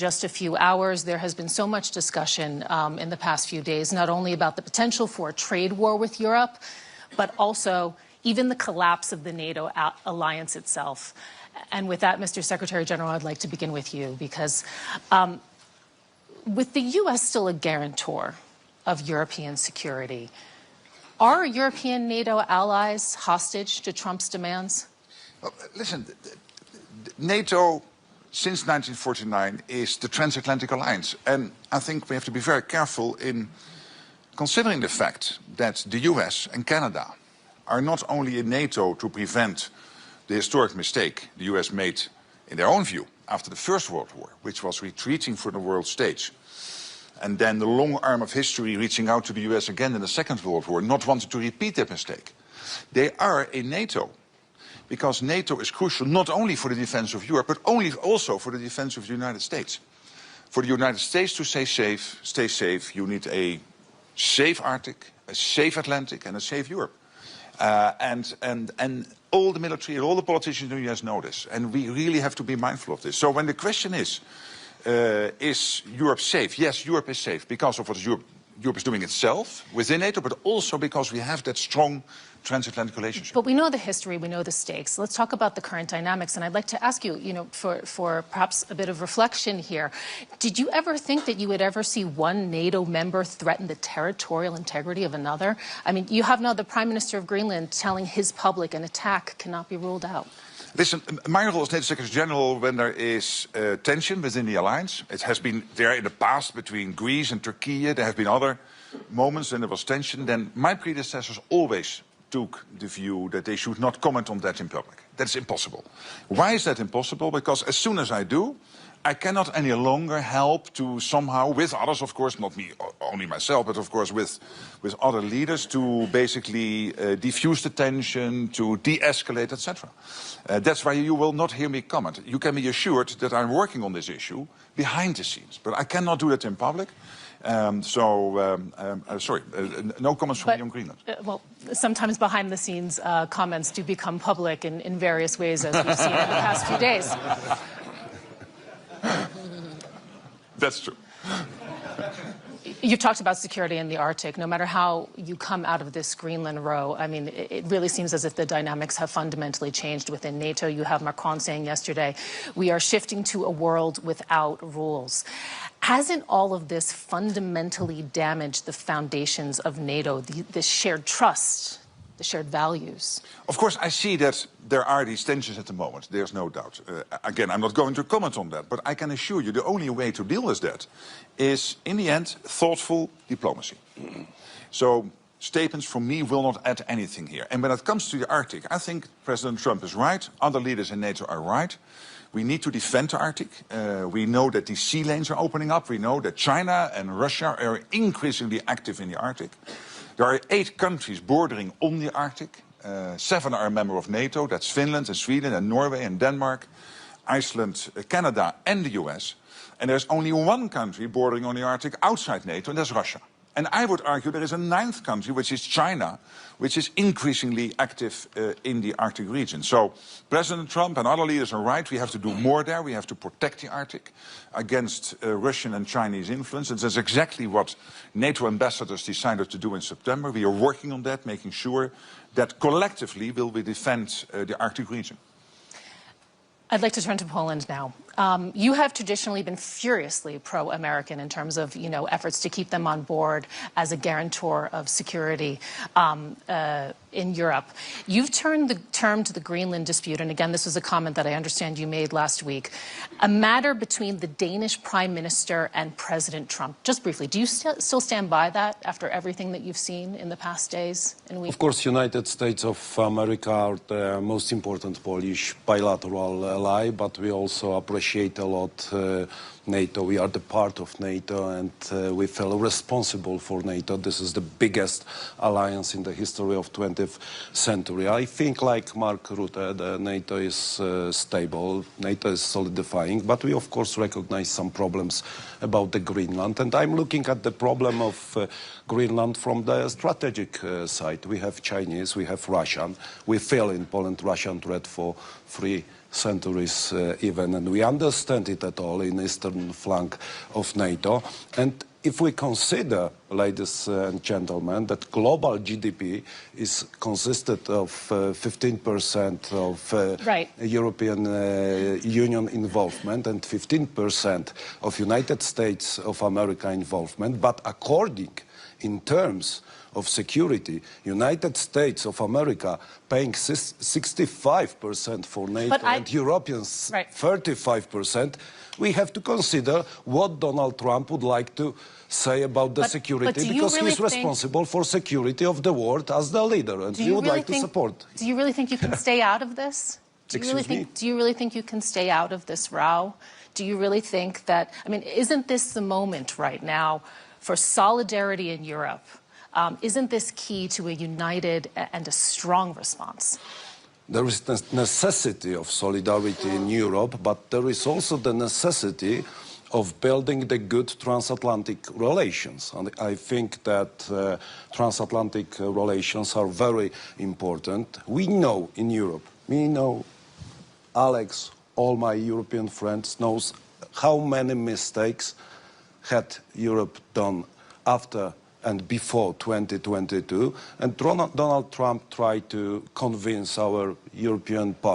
just a few hours. There has been so much discussion in the past few days, not only about the potential for a trade war with Europe, but also even the collapse of the NATO alliance itself. And with that, Mr. Secretary-General, I'd like to begin with you, because with the U.S. still a guarantor of European security, are European NATO allies hostage to Trump's demands? Well, listen, NATO, since 1949, is the Transatlantic Alliance. And I think we have to be very careful in considering the fact that the US and Canada are not only in NATO to prevent the historic mistake the US made, in their own view, after the First World War, which was retreating from the world stage, and then the long arm of history reaching out to the US again in the Second World War, not wanting to repeat that mistake. They are in NATO because NATO is crucial not only for the defense of Europe, but also for the defense of the United States. For the United States to stay safe, you need a safe Arctic, a safe Atlantic, and a safe Europe. And all the military and all the politicians in the US know this, and we really have to be mindful of this. So when the question is Europe safe? Yes, Europe is safe because of what Europe is doing itself within NATO, but also because we have that strong transatlantic relationship. But we know the history, we know the stakes. Let's talk about the current dynamics. And I'd like to ask you, for perhaps a bit of reflection here, did you ever think that you would ever see one NATO member threaten the territorial integrity of another? I mean, you have now the Prime Minister of Greenland telling his public an attack cannot be ruled out. Listen, my role as NATO Secretary-General, when there is tension within the alliance, it has been there in the past between Greece and Turkey, there have been other moments when there was tension, then my predecessors always took the view that they should not comment on that in public. That's impossible. Why is that impossible? Because as soon as I do, I cannot any longer help to somehow, with others, of course, not me, only myself, but of course with other leaders, to basically diffuse the tension, to de-escalate, etc. That's why you will not hear me comment. You can be assured that I'm working on this issue behind the scenes, but I cannot do that in public. Sorry, no comments from me on Greenland. Well, sometimes behind the scenes comments do become public in various ways, as we've seen in the past few days. That's true. You've talked about security in the Arctic. No matter how you come out of this Greenland row, I mean, it really seems as if the dynamics have fundamentally changed within NATO. You have Macron saying yesterday, we are shifting to a world without rules. Hasn't all of this fundamentally damaged the foundations of NATO, the shared trust, the shared values? Of course, I see that there are these tensions at the moment. There's no doubt. Again, I'm not going to comment on that, but I can assure you the only way to deal with that is, in the end, thoughtful diplomacy. So statements from me will not add anything here. And when it comes to the Arctic, I think President Trump is right. Other leaders in NATO are right. We need to defend the Arctic. We know that these sea lanes are opening up. We know that China and Russia are increasingly active in the Arctic. There are 8 countries bordering on the Arctic. 7 are a member of NATO. That's Finland and Sweden and Norway and Denmark, Iceland, Canada and the US. And there's only 1 country bordering on the Arctic outside NATO, and that's Russia. And I would argue there is a 9th country, which is China, which is increasingly active in the Arctic region. So President Trump and other leaders are right. We have to do more there. We have to protect the Arctic against Russian and Chinese influence. And that's exactly what NATO ambassadors decided to do in September. We are working on that, making sure that collectively will we defend the Arctic region. I'd like to turn to Poland now. You have traditionally been furiously pro-American in terms of, efforts to keep them on board as a guarantor of security in Europe. You've termed the Greenland dispute, and again, this was a comment that I understand you made last week, a matter between the Danish Prime Minister and President Trump. Just briefly, do you still stand by that after everything that you've seen in the past days and weeks? Of course, United States of America are the most important Polish bilateral ally, but we also appreciate a lot NATO. We are the part of NATO, and we feel responsible for NATO. This is the biggest alliance in the history of 20th century. I think, like Mark Rutte, NATO is stable, NATO is solidifying, but we of course recognize some problems about the Greenland. And I'm looking at the problem of Greenland from the strategic side. We have Chinese, we have Russian. We feel in Poland Russian threat for free centuries even, and we understand it at all in eastern flank of NATO. And if we consider, ladies and gentlemen, that global GDP is consisted of 15% of right. European Union involvement and 15% of United States of America involvement, but according in terms of security, United States of America paying 65% for NATO and Europeans 35%, we have to consider what Donald Trump would like to say about the security, because he's responsible for security of the world as the leader, and he would like to support. Do you really think you can stay out of this? Do you really think you can stay out of this row? Do you really think that, I mean, isn't this the moment right now for solidarity in Europe? Isn't this key to a united and a strong response? There is the necessity of solidarity in Europe, but there is also the necessity of building the good transatlantic relations. And I think that transatlantic relations are very important. We know in Europe, Alex, all my European friends knows how many mistakes had Europe done after and before 2022, and Donald Trump tried to convince our European partners